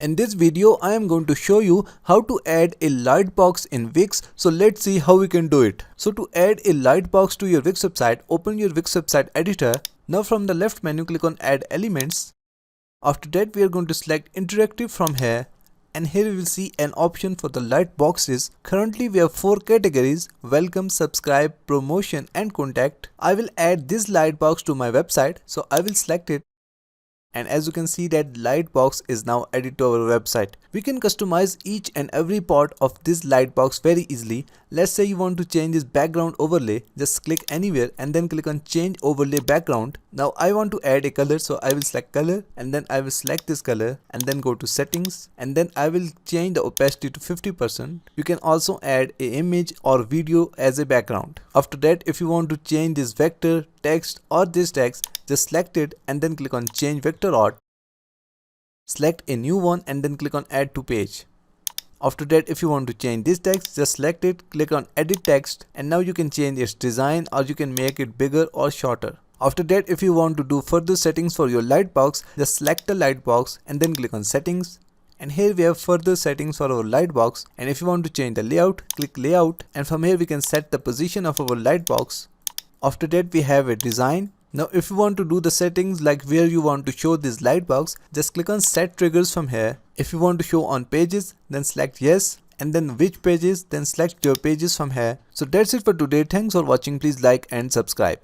In this video, I am going to show you how to add a lightbox in Wix. So let's see how we can do it. So to add a lightbox to your Wix website, open your Wix website editor. Now from the left menu, click on Add Elements. After that, we are going to select Interactive from here. And here we will see an option for the lightboxes. Currently, we have 4 categories: Welcome, Subscribe, Promotion and Contact. I will add this lightbox to my website. So I will select it. And as you can see that lightbox is now added to our website. We can customize each and every part of this lightbox very easily. Let's say you want to change this background overlay. Just click anywhere and then click on change overlay background. Now I want to add a color, so I will select color and then I will select this color and then go to settings and then I will change the opacity to 50%. You can also add an image or video as a background. After that, if you want to change this vector, text or this text, just select it and then click on change vector art. Select a new one and then click on add to page. After that, if you want to change this text, just select it, click on edit text and now you can change its design or you can make it bigger or shorter. After that, if you want to do further settings for your lightbox, just select the lightbox and then click on settings. And here we have further settings for our lightbox, and if you want to change the layout, click layout and from here we can set the position of our lightbox. After that, we have a design. Now if you want to do the settings like where you want to show this lightbox, just click on set triggers from here. If you want to show on pages, then select yes, and then which pages, then select your pages from here. So that's it for today. Thanks for watching. Please like and subscribe.